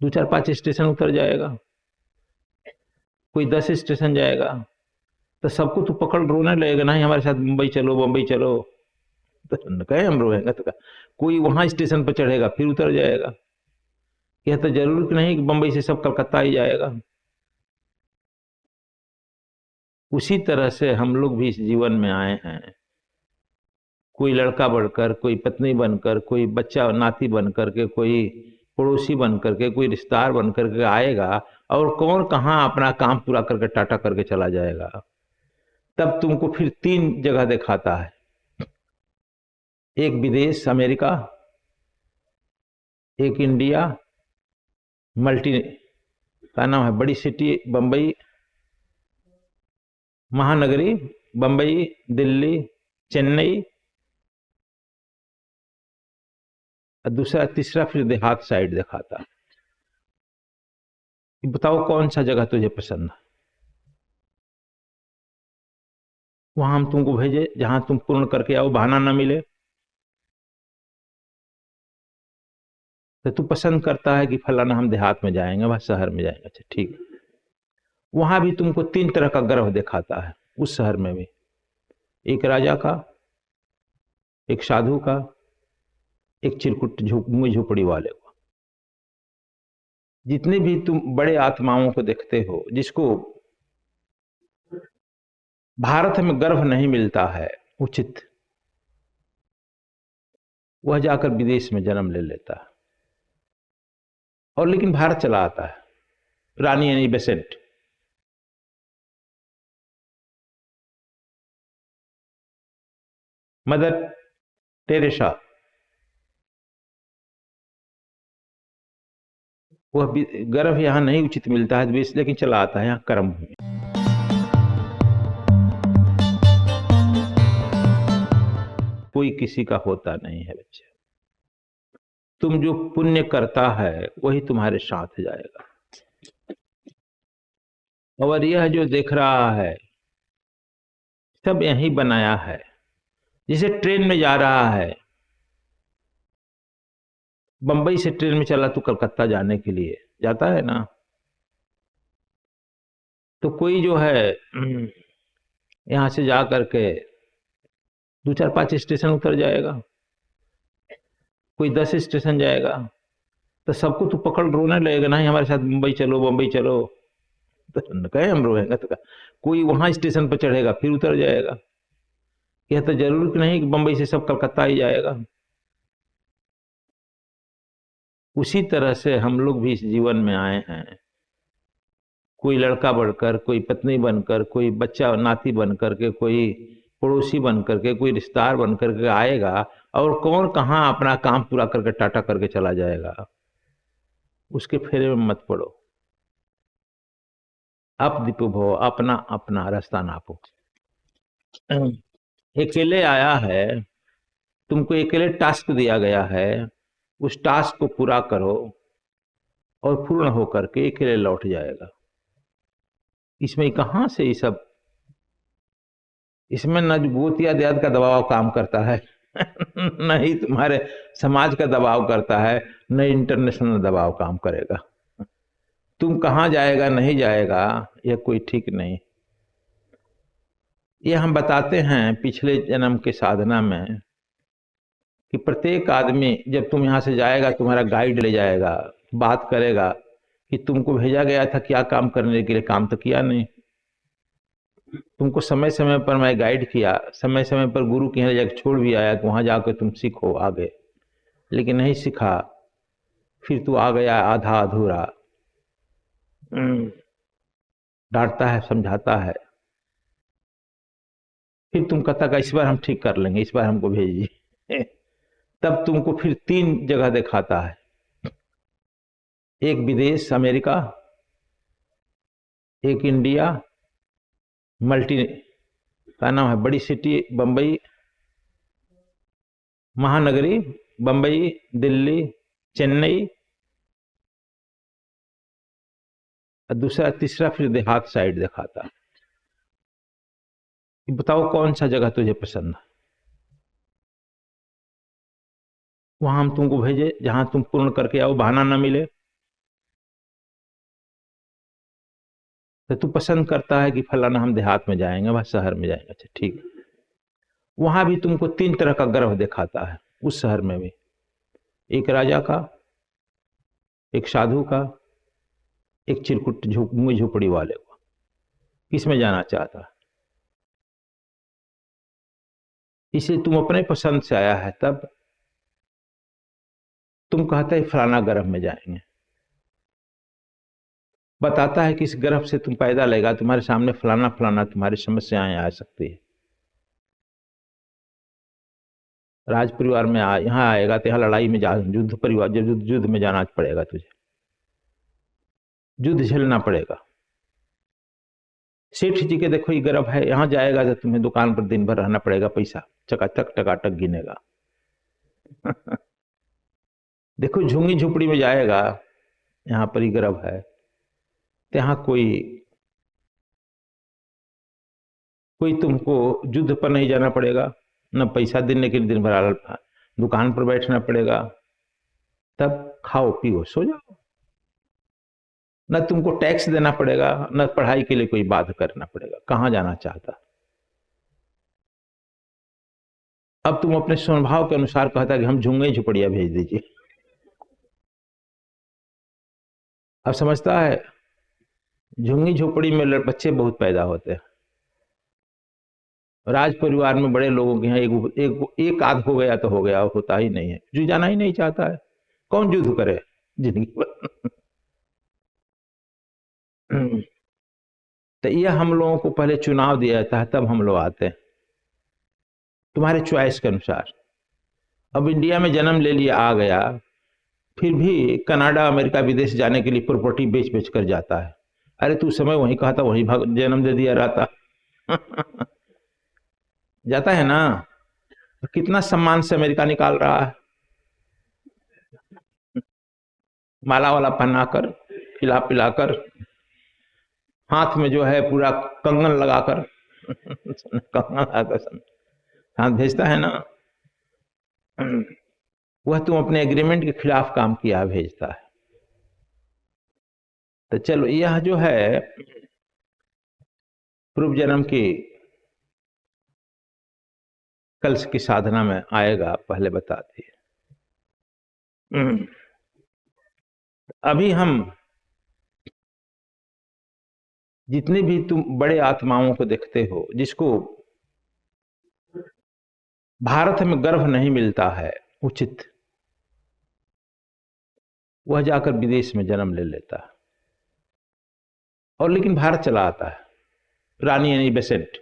दो चार पांच स्टेशन उतर जाएगा, कोई 10 स्टेशन जाएगा, तो सबको तू पकड़ रोने लगेगा, नहीं हमारे साथ मुंबई चलो मुंबई चलो। तो कहे हम रोएंगे तो कोई वहां स्टेशन पर चढ़ेगा फिर उतर जाएगा। यह तो जरूर नहीं कि बंबई से सब कलकत्ता ही जाएगा। उसी तरह से हम लोग भी इस जीवन में आए हैं, कोई लड़का बनकर, कोई पत्नी बनकर, कोई बच्चा नाती बनकर के, कोई पड़ोसी बनकर के, कोई रिश्तेदार बनकर के आएगा, और कौन कहाँ अपना काम पूरा करके टाटा करके चला जाएगा। तब तुमको फिर 3 जगह दिखाता है, एक विदेश अमेरिका, एक इंडिया, मल्टी का नाम है बड़ी सिटी बंबई महानगरी, बंबई, दिल्ली, चेन्नई, और दूसरा तीसरा फिर देहात साइड दिखाता। बताओ कौन सा जगह तुझे पसंद है, वहां हम तुमको भेजे जहां तुम पूर्ण करके आओ, बहाना ना मिले। तो तू पसंद करता है कि फलाना हम देहात में जाएंगे, वह शहर में जाएंगे, अच्छा ठीक। वहां भी तुमको 3 तरह का गर्व दिखाता है, उस शहर में भी, एक राजा का, एक साधु का, एक चिरकुट झोपड़ी वाले को। जितने भी तुम बड़े आत्माओं को देखते हो, जिसको भारत में गर्व नहीं मिलता है उचित, वह जाकर विदेश में जन्म ले लेता है, और लेकिन भारत चला आता है। रानी एनी बेसेंट, मदर टेरेसा, वह गर्व यहां नहीं उचित मिलता है विदेश, लेकिन चला आता है यहाँ कर्म भूमि। कोई किसी का होता नहीं है बच्चे, तुम जो पुण्य करता है वही तुम्हारे साथ जाएगा। और यह जो देख रहा है सब यही बनाया है। जैसे ट्रेन में जा रहा है, बंबई से ट्रेन में चला तो कलकत्ता जाने के लिए जाता है ना, तो कोई जो है यहां से जा करके दो चार पांच स्टेशन उतर जाएगा, कोई 10 स्टेशन जाएगा, तो सबको तू पकड़ रोने लगेगा, नहीं हमारे साथ मुंबई चलो मुंबई चलो। तो कहे हम रोएंगे तो कोई वहां स्टेशन पर चढ़ेगा फिर उतर जाएगा। यह तो जरूर नहीं कि बंबई से सब कलकत्ता ही जाएगा। उसी तरह से हम लोग भी इस जीवन में आए हैं, कोई लड़का बनकर, कोई पत्नी बनकर, कोई बच्चा नाती बनकर के, कोई पड़ोसी बनकर के, कोई रिश्तेदार बनकर के आएगा, और कौन कहाँ अपना काम पूरा करके टाटा करके चला जाएगा। उसके फेरे में मत पड़ो। आप दीपो भो, अपना अपना रास्ता नापो। अकेले आया है, तुमको अकेले टास्क दिया गया है, उस टास्क को पूरा करो और पूर्ण होकर के अकेले लौट जाएगा। इसमें कहां से ये सब, इसमें न गोतिया देहात का दबाव काम करता है न ही तुम्हारे समाज का दबाव करता है, न इंटरनेशनल दबाव काम करेगा। तुम कहां जाएगा नहीं जाएगा यह कोई ठीक नहीं। ये हम बताते हैं पिछले जन्म के साधना में कि प्रत्येक आदमी जब तुम यहां से जाएगा, तुम्हारा गाइड ले जाएगा, बात करेगा कि तुमको भेजा गया था क्या काम करने के लिए, काम तो किया नहीं। तुमको समय समय पर मैं गाइड किया, समय समय पर गुरु के यहाँ जाकर छोड़ भी आया कि वहां जाकर तुम सीखो आगे, लेकिन नहीं सीखा, फिर तू आ गया आधा अधूरा। डांटता है, समझाता है, फिर तुम कहता का इस बार हम ठीक कर लेंगे, इस बार हमको भेजिए तब तुमको फिर 3 जगह दिखाता है, एक विदेश अमेरिका, एक इंडिया, मल्टी का नाम है बड़ी सिटी बंबई महानगरी, बंबई, दिल्ली, चेन्नई, और दूसरा तीसरा फिर देहात साइड दिखाता। बताओ कौन सा जगह तुझे पसंद है, वहां हम तुमको भेजे जहां तुम पूर्ण करके आओ, बहाना ना मिले। तो तू पसंद करता है कि फलाना हम देहात में जाएंगे, वह शहर में जाएंगे। अच्छा ठीक। वहां भी तुमको 3 तरह का गर्व दिखाता है उस शहर में भी, एक राजा का, एक साधु का, एक चिरकुट मुंह झोपड़ी वाले को। किसमें जाना चाहता है? इसलिए तुम अपने पसंद से आया है, तब तुम कहते है फलाना गर्भ में जाएंगे, बताता है कि इस गर्भ से तुम पैदा लेगा, तुम्हारे सामने फलाना फलाना तुम्हारी समस्याएं आ सकती है। राज परिवार में यहाँ आएगा तो यहाँ लड़ाई में जा, युद्ध परिवार, जब युद्ध में जाना पड़ेगा, तुझे युद्ध झेलना पड़ेगा। सेठ जी के देखो ये गर्भ है, यहाँ जाएगा तो तुम्हें दुकान पर दिन भर रहना पड़ेगा, पैसा चकाचक टकाटक गिनेगा। देखो झुंगी झुपड़ी में जाएगा, यहाँ पर ही गर्भ है, तो यहाँ कोई तुमको युद्ध पर नहीं जाना पड़ेगा, न पैसा देने के लिए दिन भर दुकान पर बैठना पड़ेगा, तब खाओ पियो सो जाओ। न तुमको टैक्स देना पड़ेगा, न पढ़ाई के लिए कोई बात करना पड़ेगा। कहां जाना चाहता? अब तुम अपने स्वभाव के अनुसार कहता कि हम झुंगे झुपड़िया भेज दीजिए। अब समझता है झुंगी झोपड़ी में बच्चे बहुत पैदा होते हैं। राज परिवार में बड़े लोगों के यहाँ एक आध हो गया तो हो गया, होता ही नहीं है। जो जाना ही नहीं चाहता है, कौन युद्ध करे जिंदगी पर। तो यह हम लोगों को पहले चुनाव दिया जाता है, तब हम लोग आते हैं तुम्हारे चॉइस के अनुसार। अब इंडिया में जन्म ले लिया, आ गया, फिर भी कनाडा अमेरिका विदेश जाने के लिए प्रॉपर्टी बेच बेच कर जाता है। अरे तू समय वहीं कहा था, वहीं जन्म दे दिया रहता। जाता है ना, कितना सम्मान से अमेरिका निकाल रहा है, माला वाला पहनाकर, खिला पिलाकर, हाथ में जो है पूरा कंगन लगाकर। कंगन लगाकर हाथ भेजता है ना, वह तुम अपने एग्रीमेंट के खिलाफ काम किया भेजता है। तो चलो, यह जो है पूर्व जन्म की कल की साधना में आएगा, पहले बताती है। अभी हम जितने भी तुम बड़े आत्माओं को देखते हो, जिसको भारत में गर्भ नहीं मिलता है उचित, वह जाकर विदेश में जन्म ले लेता है, और लेकिन भारत चला आता है। रानी एनी बेसेंट